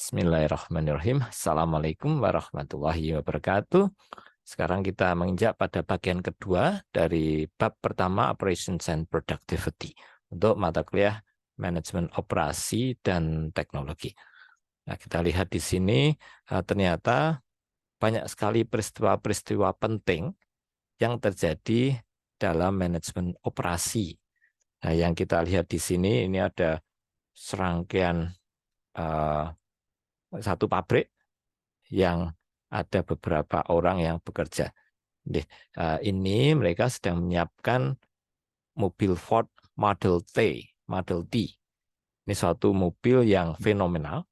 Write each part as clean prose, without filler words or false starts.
Bismillahirrahmanirrahim. Assalamualaikum warahmatullahi wabarakatuh. Sekarang kita menginjak pada bagian kedua dari bab pertama Operations and Productivity untuk mata kuliah Manajemen Operasi dan Teknologi. Nah, kita lihat di sini ternyata banyak sekali peristiwa-peristiwa penting yang terjadi dalam manajemen operasi. Nah, yang kita lihat di sini ini ada serangkaian satu pabrik yang ada beberapa orang yang bekerja. Ini mereka sedang menyiapkan mobil Ford Model T. Ini suatu mobil yang fenomenal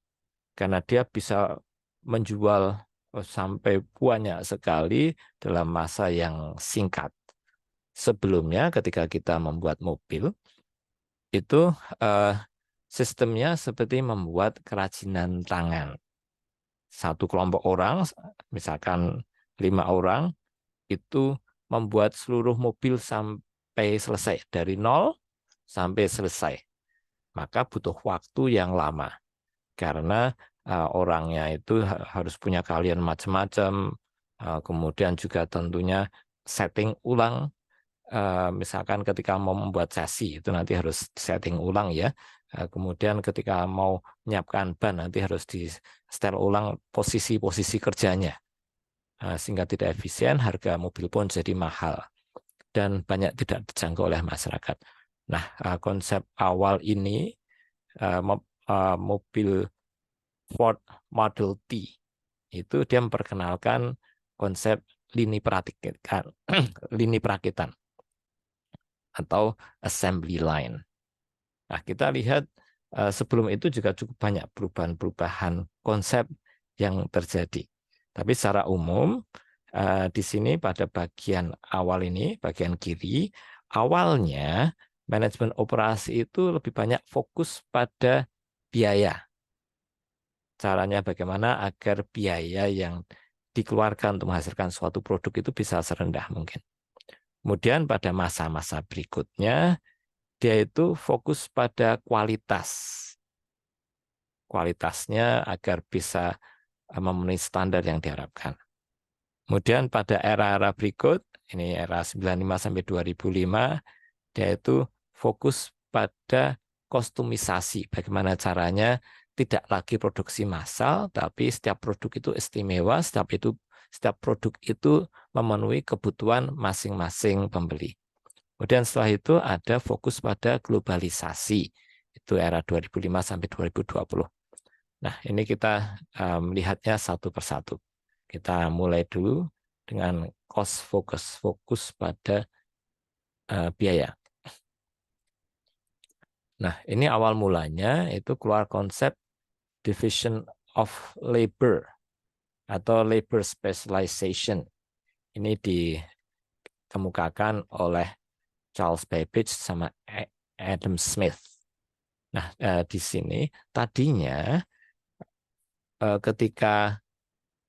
karena dia bisa menjual sampai banyak sekali dalam masa yang singkat. Sebelumnya ketika kita membuat mobil, itu sistemnya seperti membuat kerajinan tangan. Satu kelompok orang, misalkan 5 orang, itu membuat seluruh mobil sampai selesai, dari nol sampai selesai. Maka butuh waktu yang lama, karena orangnya itu harus punya keahlian macam-macam, kemudian juga tentunya setting ulang. Misalkan ketika mau membuat chassis itu nanti harus setting ulang ya. Kemudian ketika mau menyiapkan ban nanti harus di setel ulang posisi-posisi kerjanya. Sehingga tidak efisien, harga mobil pun jadi mahal dan banyak tidak dijangkau oleh masyarakat. Nah, konsep awal ini mobil Ford Model T itu dia memperkenalkan konsep lini perakitan atau assembly line. Nah, kita lihat sebelum itu juga cukup banyak perubahan-perubahan konsep yang terjadi. Tapi secara umum di sini pada bagian awal ini, bagian kiri, awalnya manajemen operasi itu lebih banyak fokus pada biaya. Caranya bagaimana agar biaya yang dikeluarkan untuk menghasilkan suatu produk itu bisa serendah mungkin. Kemudian pada masa-masa berikutnya, dia itu fokus pada kualitas. Kualitasnya agar bisa memenuhi standar yang diharapkan. Kemudian pada era-era berikut, ini era 95 sampai 2005, dia itu fokus pada kostumisasi. Bagaimana caranya tidak lagi produksi massal, tapi setiap produk itu istimewa, setiap produk itu memenuhi kebutuhan masing-masing pembeli. Kemudian setelah itu ada fokus pada globalisasi. Itu era 2005 sampai 2020. Nah, ini kita melihatnya satu persatu. Kita mulai dulu dengan cost focus, fokus pada biaya. Nah, ini awal mulanya itu keluar konsep division of labor atau labor specialization. Ini dikemukakan oleh Charles Babbage sama Adam Smith. Nah, di sini tadinya ketika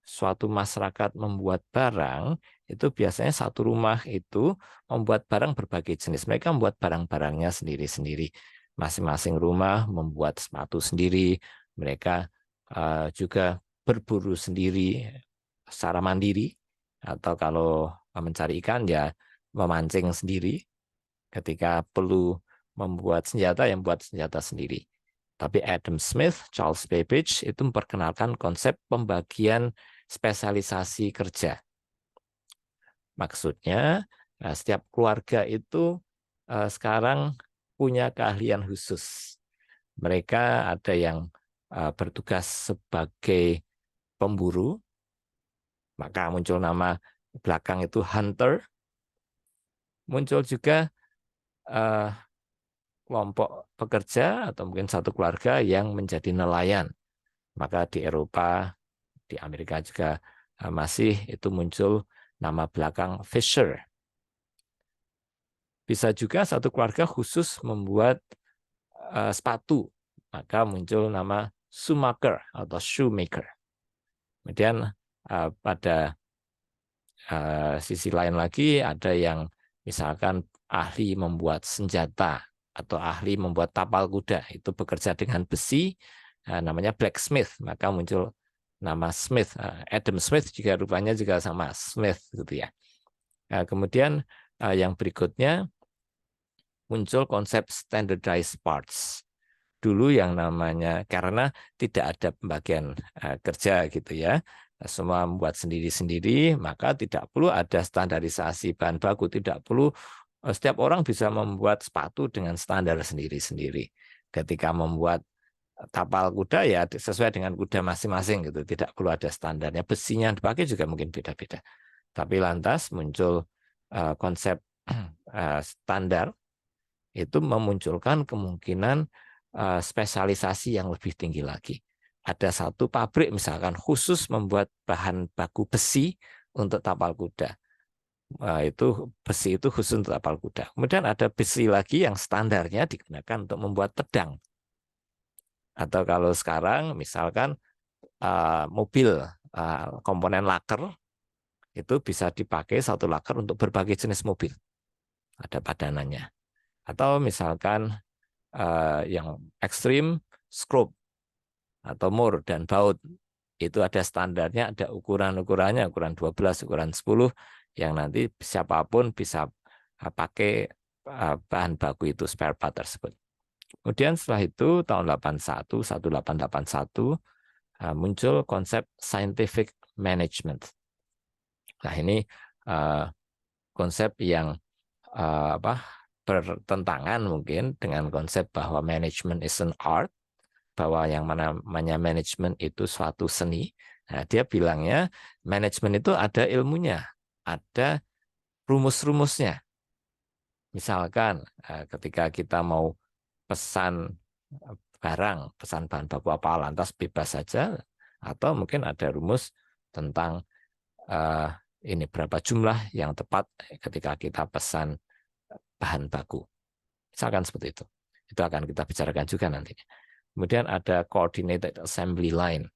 suatu masyarakat membuat barang, itu biasanya satu rumah itu membuat barang berbagai jenis. Mereka membuat barang-barangnya sendiri-sendiri. Masing-masing rumah membuat sepatu sendiri. Mereka juga berburu sendiri secara mandiri. Atau kalau mencari ikan, ya memancing sendiri. Ketika perlu membuat senjata, yang buat senjata sendiri. Tapi Adam Smith, Charles Babbage itu memperkenalkan konsep pembagian spesialisasi kerja. Maksudnya, setiap keluarga itu sekarang punya keahlian khusus. Mereka ada yang bertugas sebagai pemburu, maka muncul nama belakang itu hunter. Muncul juga kelompok pekerja atau mungkin satu keluarga yang menjadi nelayan. Maka di Eropa, di Amerika juga masih itu muncul nama belakang fisher. Bisa juga satu keluarga khusus membuat sepatu, maka muncul nama shoemaker atau shoemaker. Kemudian pada sisi lain lagi ada yang misalkan ahli membuat senjata atau ahli membuat tapal kuda, itu bekerja dengan besi, namanya blacksmith, maka muncul nama Smith. Adam Smith juga rupanya juga sama Smith gitu ya. Kemudian yang berikutnya muncul konsep standardized parts. Dulu yang namanya, karena tidak ada pembagian kerja gitu ya, semua membuat sendiri-sendiri, maka tidak perlu ada standarisasi bahan baku, tidak perlu setiap orang bisa membuat sepatu dengan standar sendiri-sendiri. Ketika membuat tapal kuda ya sesuai dengan kuda masing-masing gitu, tidak perlu ada standarnya. Besinya yang dipakai juga mungkin beda-beda. Tapi lantas muncul konsep standar, itu memunculkan kemungkinan spesialisasi yang lebih tinggi lagi. Ada satu pabrik misalkan khusus membuat bahan baku besi untuk tapal kuda. Itu besi itu khusus untuk tapal kuda. Kemudian ada besi lagi yang standarnya digunakan untuk membuat pedang. Atau kalau sekarang misalkan mobil komponen laker itu bisa dipakai satu laker untuk berbagai jenis mobil. Ada padanannya. Atau misalkan yang ekstrim, skrup atau mur dan baut. Itu ada standarnya, ada ukuran-ukurannya, ukuran 12, ukuran 10, yang nanti siapapun bisa pakai bahan baku itu, spare part tersebut. Kemudian setelah itu tahun 1881 muncul konsep scientific management. Nah ini konsep yang bertentangan mungkin dengan konsep bahwa management is an art, bahwa yang namanya manajemen itu suatu seni. Nah, dia bilangnya manajemen itu ada ilmunya, ada rumus-rumusnya. Misalkan ketika kita mau pesan barang, pesan bahan baku apa, lantas bebas saja, atau mungkin ada rumus tentang ini berapa jumlah yang tepat ketika kita pesan bahan baku. Misalkan seperti itu. Itu akan kita bicarakan juga nantinya. Kemudian ada coordinated assembly line.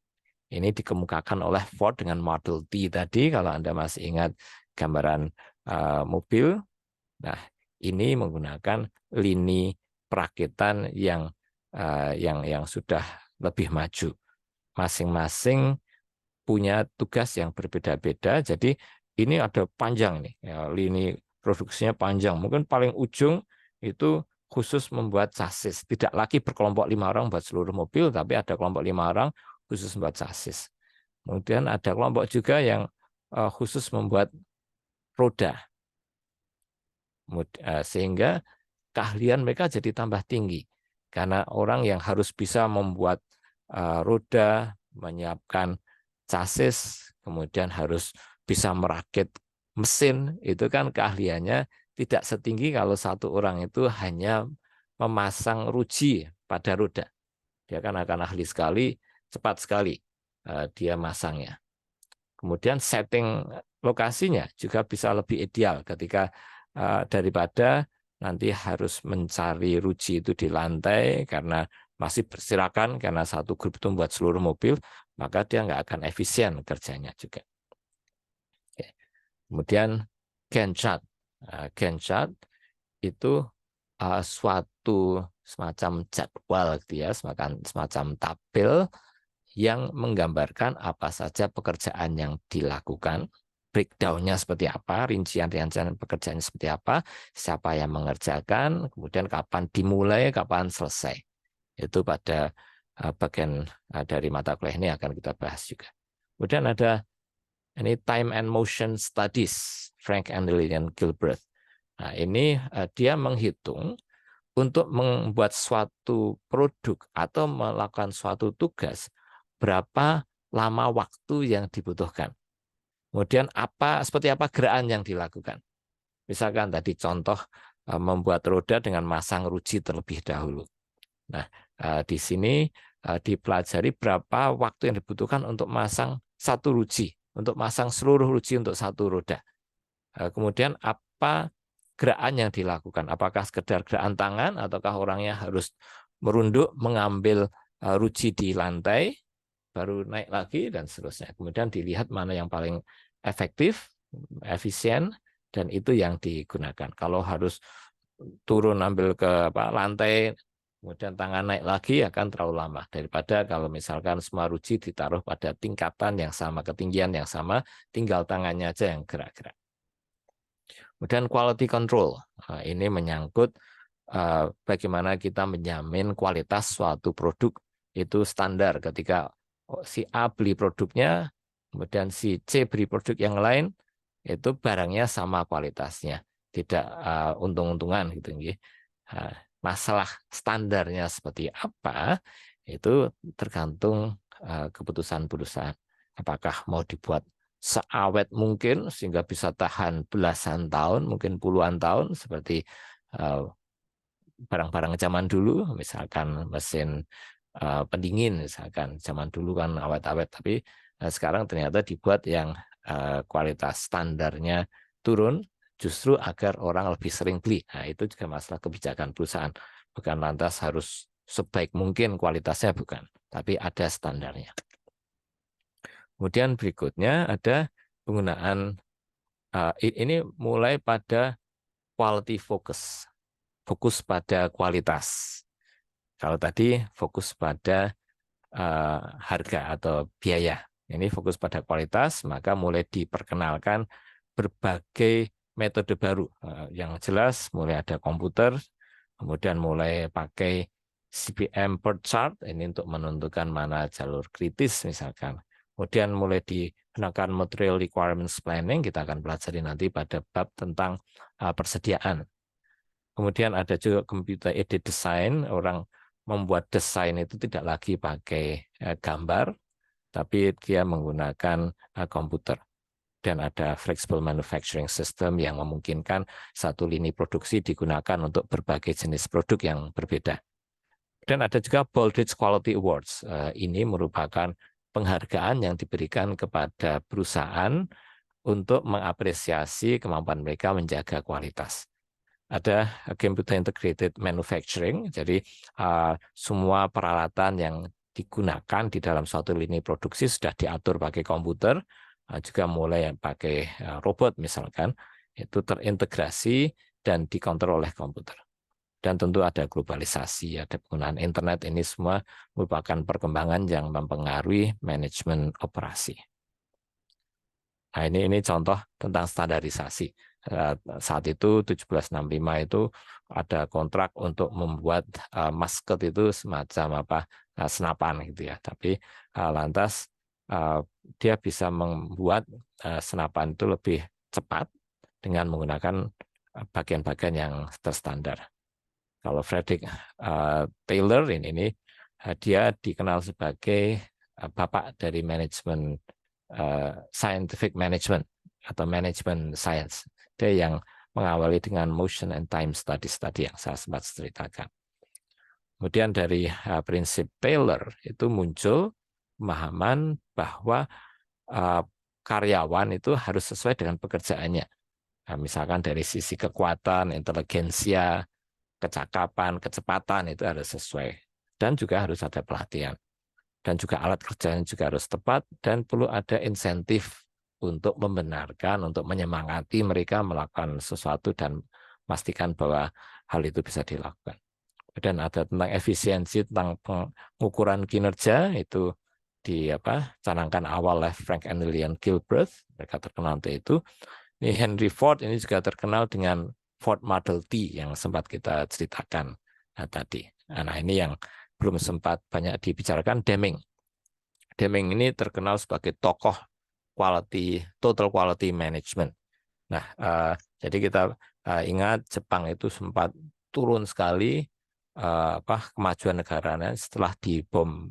Ini dikemukakan oleh Ford dengan Model T tadi, kalau Anda masih ingat gambaran mobil. Nah, ini menggunakan lini perakitan yang sudah lebih maju. Masing-masing punya tugas yang berbeda-beda. Jadi ini ada panjang nih, ya, lini produksinya panjang. Mungkin paling ujung itu khusus membuat chassis. Tidak lagi berkelompok 5 orang buat seluruh mobil, tapi ada kelompok 5 orang khusus membuat chassis. Kemudian ada kelompok juga yang khusus membuat roda. Sehingga keahlian mereka jadi tambah tinggi. Karena orang yang harus bisa membuat roda, menyiapkan chassis, kemudian harus bisa merakit mesin, itu kan keahliannya tidak setinggi kalau satu orang itu hanya memasang ruji pada roda. Dia kan akan ahli sekali, cepat sekali dia masangnya. Kemudian setting lokasinya juga bisa lebih ideal ketika daripada nanti harus mencari ruji itu di lantai karena masih berserakan karena satu grup itu membuat seluruh mobil, maka dia nggak akan efisien kerjanya juga. Kemudian Gantt chart. Gantt chart itu suatu semacam jadwal gitu ya, semacam tabel yang menggambarkan apa saja pekerjaan yang dilakukan, breakdown-nya seperti apa, rincian-rincian pekerjaannya seperti apa, siapa yang mengerjakan, kemudian kapan dimulai, kapan selesai. Itu pada bagian dari mata kuliah ini akan kita bahas juga. Kemudian ada ini Time and Motion Studies, Frank and Lillian Gilbert. Nah, ini dia menghitung untuk membuat suatu produk atau melakukan suatu tugas, berapa lama waktu yang dibutuhkan. Kemudian seperti apa gerakan yang dilakukan. Misalkan tadi contoh membuat roda dengan masang ruji terlebih dahulu. Nah, di sini dipelajari berapa waktu yang dibutuhkan untuk masang satu ruji, untuk masang seluruh ruji untuk satu roda. Kemudian apa gerakan yang dilakukan? Apakah sekedar gerakan tangan, ataukah orangnya harus merunduk, mengambil ruji di lantai, baru naik lagi, dan seterusnya. Kemudian dilihat mana yang paling efektif, efisien, dan itu yang digunakan. Kalau harus turun ambil ke lantai, Kemudian tangan naik lagi akan terlalu lama daripada kalau misalkan semua ruji ditaruh pada tingkatan yang sama, ketinggian yang sama, tinggal tangannya aja yang gerak-gerak. Kemudian quality control, ini menyangkut bagaimana kita menjamin kualitas suatu produk itu standar ketika si A beli produknya, kemudian si C beli produk yang lain, itu barangnya sama kualitasnya, tidak untung-untungan gitu. Masalah standarnya seperti apa itu tergantung keputusan perusahaan. Apakah mau dibuat seawet mungkin sehingga bisa tahan belasan tahun, mungkin puluhan tahun seperti barang-barang zaman dulu, misalkan mesin pendingin, misalkan zaman dulu kan awet-awet, tapi sekarang ternyata dibuat yang kualitas standarnya turun, justru agar orang lebih sering beli. Nah, itu juga masalah kebijakan perusahaan. Bukan lantas harus sebaik mungkin kualitasnya, bukan, tapi ada standarnya. Kemudian berikutnya ada penggunaan, ini mulai pada quality focus, fokus pada kualitas. Kalau tadi fokus pada harga atau biaya. Ini fokus pada kualitas, maka mulai diperkenalkan berbagai metode baru. Yang jelas mulai ada komputer, kemudian mulai pakai CPM per chart, ini untuk menentukan mana jalur kritis misalkan. Kemudian mulai digunakan material requirements planning, kita akan pelajari nanti pada bab tentang persediaan. Kemudian ada juga computer aided design, orang membuat desain itu tidak lagi pakai gambar, tapi dia menggunakan komputer. Dan ada flexible manufacturing system yang memungkinkan satu lini produksi digunakan untuk berbagai jenis produk yang berbeda. Dan ada juga Baldrige Quality Awards. Ini merupakan penghargaan yang diberikan kepada perusahaan untuk mengapresiasi kemampuan mereka menjaga kualitas. Ada computer integrated manufacturing, jadi semua peralatan yang digunakan di dalam suatu lini produksi sudah diatur pakai komputer, juga mulai yang pakai robot misalkan, itu terintegrasi dan dikontrol oleh komputer. Dan tentu ada globalisasi, ada penggunaan internet, ini semua merupakan perkembangan yang mempengaruhi manajemen operasi. Nah, ini contoh tentang standarisasi. Saat itu 1765 itu ada kontrak untuk membuat maskot itu semacam senapan gitu ya. Tapi lantas dia bisa membuat senapan itu lebih cepat dengan menggunakan bagian-bagian yang terstandar. Kalau Frederick Taylor ini dia dikenal sebagai bapak dari manajemen scientific management atau manajemen science. Dia yang mengawali dengan motion and time studies tadi yang saya sempat ceritakan. Kemudian dari prinsip Taylor itu muncul pemahaman bahwa karyawan itu harus sesuai dengan pekerjaannya. Nah, misalkan dari sisi kekuatan, inteligensia, kecakapan, kecepatan itu harus sesuai. Dan juga harus ada pelatihan. Dan juga alat kerjanya juga harus tepat, dan perlu ada insentif untuk membenarkan, untuk menyemangati mereka melakukan sesuatu dan memastikan bahwa hal itu bisa dilakukan. Dan ada tentang efisiensi, tentang pengukuran kinerja, itu dicanangkan awal oleh Frank and Lillian Gilbreth, mereka terkenal untuk itu. Ini Henry Ford ini juga terkenal dengan Ford Model T yang sempat kita ceritakan tadi. Nah, ini yang belum sempat banyak dibicarakan, Deming. Deming ini terkenal sebagai tokoh total quality management. Nah, jadi kita ingat Jepang itu sempat turun sekali kemajuan negaranya setelah dibom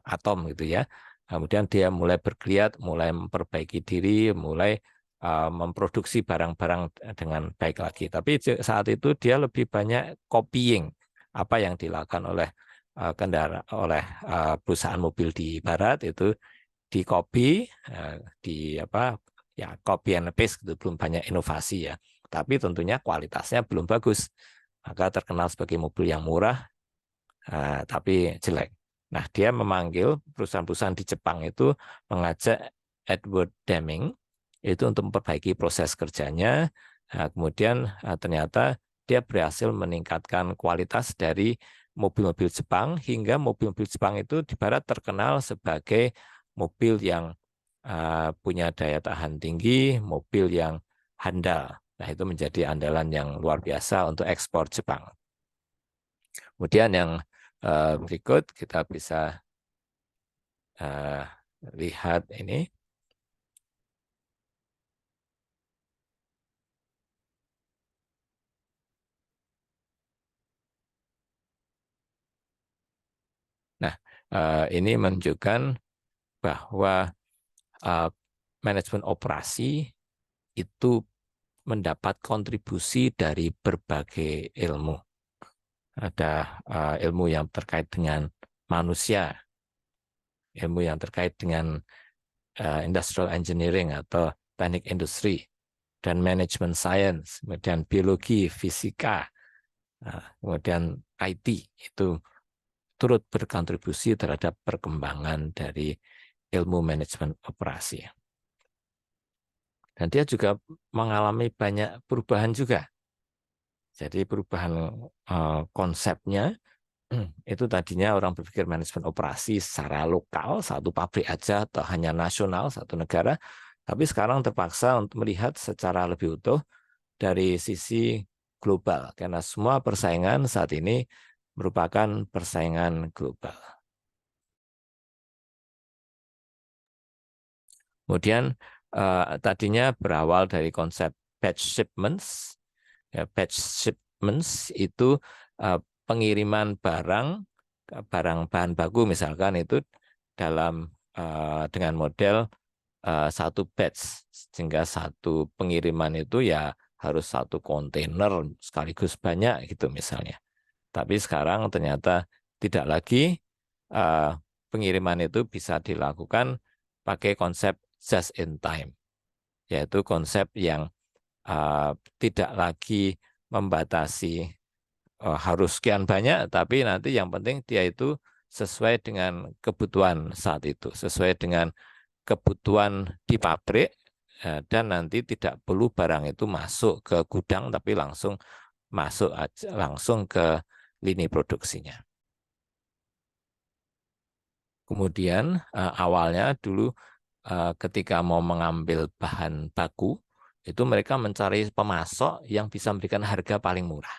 atom gitu ya. Kemudian dia mulai bergeliat, mulai memperbaiki diri, mulai memproduksi barang-barang dengan baik lagi. Tapi saat itu dia lebih banyak copying apa yang dilakukan oleh perusahaan mobil di barat, itu di copy, copy and paste gitu, belum banyak inovasi ya. Tapi tentunya kualitasnya belum bagus. Maka terkenal sebagai mobil yang murah tapi jelek. Nah, dia memanggil perusahaan-perusahaan di Jepang itu, mengajak Edward Deming itu untuk memperbaiki proses kerjanya. Kemudian ternyata dia berhasil meningkatkan kualitas dari mobil-mobil Jepang, hingga mobil-mobil Jepang itu di barat terkenal sebagai mobil yang punya daya tahan tinggi, mobil yang handal. Nah, itu menjadi andalan yang luar biasa untuk ekspor Jepang. Kemudian yang berikut kita bisa lihat ini. Nah, ini menunjukkan bahwa manajemen operasi itu mendapat kontribusi dari berbagai ilmu. Ada ilmu yang terkait dengan manusia, ilmu yang terkait dengan industrial engineering atau teknik industri, dan manajemen science, kemudian biologi, fisika, kemudian IT, itu turut berkontribusi terhadap perkembangan dari ilmu manajemen operasi. Dan dia juga mengalami banyak perubahan juga. Jadi perubahan konsepnya, itu tadinya orang berpikir manajemen operasi secara lokal, satu pabrik aja atau hanya nasional, satu negara. Tapi sekarang terpaksa untuk melihat secara lebih utuh dari sisi global, karena semua persaingan saat ini merupakan persaingan global. Kemudian tadinya berawal dari konsep batch shipments. Ya, batch shipments itu pengiriman barang bahan baku misalkan itu dalam dengan model satu batch, sehingga satu pengiriman itu ya harus satu kontainer sekaligus banyak gitu misalnya. Tapi sekarang ternyata tidak lagi, pengiriman itu bisa dilakukan pakai konsep just in time, yaitu konsep yang tidak lagi membatasi harus sekian banyak, tapi nanti yang penting dia itu sesuai dengan kebutuhan saat itu, sesuai dengan kebutuhan di pabrik, dan nanti tidak perlu barang itu masuk ke gudang, tapi langsung masuk langsung ke lini produksinya. Kemudian awalnya dulu ketika mau mengambil bahan baku, itu mereka mencari pemasok yang bisa memberikan harga paling murah.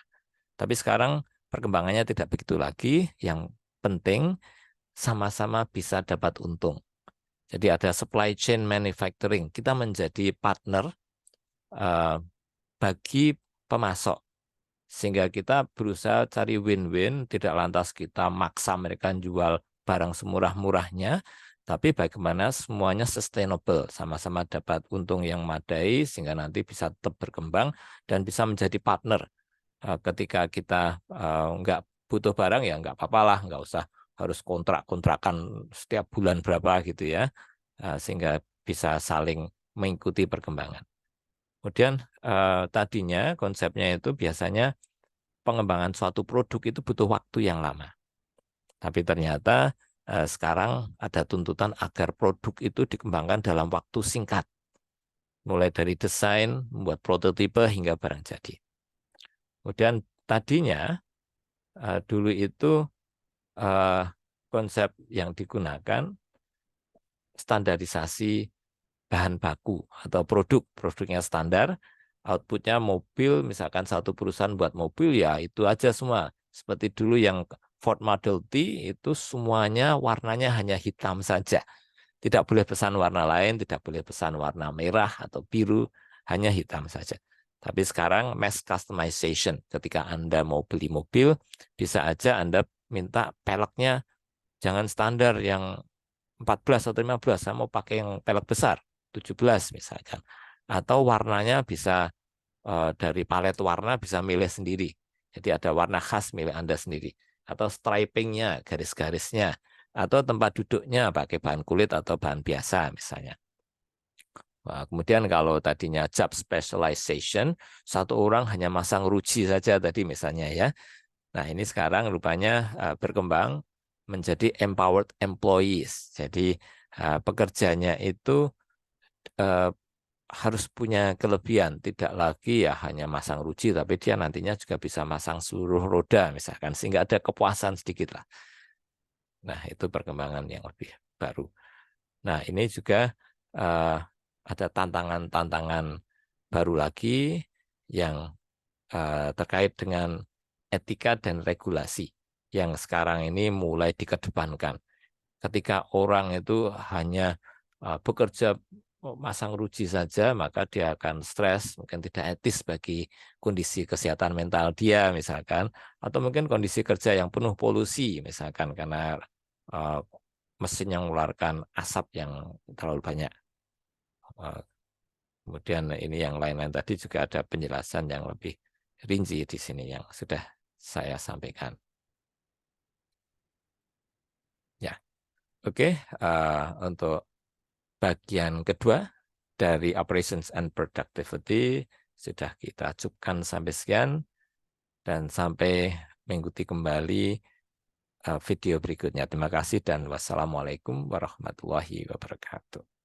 Tapi sekarang perkembangannya tidak begitu lagi. Yang penting sama-sama bisa dapat untung. Jadi ada supply chain manufacturing. Kita menjadi partner bagi pemasok. Sehingga kita berusaha cari win-win, tidak lantas kita maksa mereka jual barang semurah-murahnya, tapi bagaimana semuanya sustainable, sama-sama dapat untung yang memadai, sehingga nanti bisa tetap berkembang dan bisa menjadi partner. Ketika kita nggak butuh barang, ya nggak apa-apa lah, nggak usah harus kontrak-kontrakan setiap bulan berapa gitu ya, sehingga bisa saling mengikuti perkembangan. Kemudian tadinya konsepnya itu biasanya pengembangan suatu produk itu butuh waktu yang lama. Tapi ternyata sekarang ada tuntutan agar produk itu dikembangkan dalam waktu singkat. Mulai dari desain, membuat prototipe, hingga barang jadi. Kemudian tadinya dulu itu konsep yang digunakan standarisasi bahan baku atau produknya standar, outputnya mobil, misalkan satu perusahaan buat mobil, ya itu aja semua. Seperti dulu yang Ford Model T, itu semuanya warnanya hanya hitam saja. Tidak boleh pesan warna lain, tidak boleh pesan warna merah atau biru, hanya hitam saja. Tapi sekarang mass customization, ketika Anda mau beli mobil, bisa aja Anda minta peleknya jangan standar yang 14 atau 15, saya mau pakai yang pelek besar, 17 misalkan. Atau warnanya bisa dari palet warna bisa milih sendiri. Jadi ada warna khas milik Anda sendiri. Atau stripingnya, garis-garisnya. Atau tempat duduknya pakai bahan kulit atau bahan biasa misalnya. Nah, kemudian kalau tadinya job specialization, satu orang hanya masang ruji saja tadi misalnya ya. Nah ini sekarang rupanya berkembang menjadi empowered employees. Jadi pekerjanya itu harus punya kelebihan, tidak lagi ya hanya masang ruji, tapi dia nantinya juga bisa masang seluruh roda misalkan, sehingga ada kepuasan sedikit lah. Nah, itu perkembangan yang lebih baru. Nah, ini juga ada tantangan-tantangan baru lagi yang terkait dengan etika dan regulasi yang sekarang ini mulai dikedepankan. Ketika orang itu hanya bekerja masang ruji saja, maka dia akan stres, mungkin tidak etis bagi kondisi kesehatan mental dia, misalkan, atau mungkin kondisi kerja yang penuh polusi, misalkan karena uh, mesin yang mengeluarkan asap yang terlalu banyak. Uh, Kemudian ini yang lain-lain tadi juga ada penjelasan yang lebih rinci di sini yang sudah saya sampaikan. Ya, oke. Untuk bagian kedua dari Operations and Productivity sudah kita cukupkan sampai sekian, dan sampai mengikuti kembali video berikutnya. Terima kasih dan wassalamualaikum warahmatullahi wabarakatuh.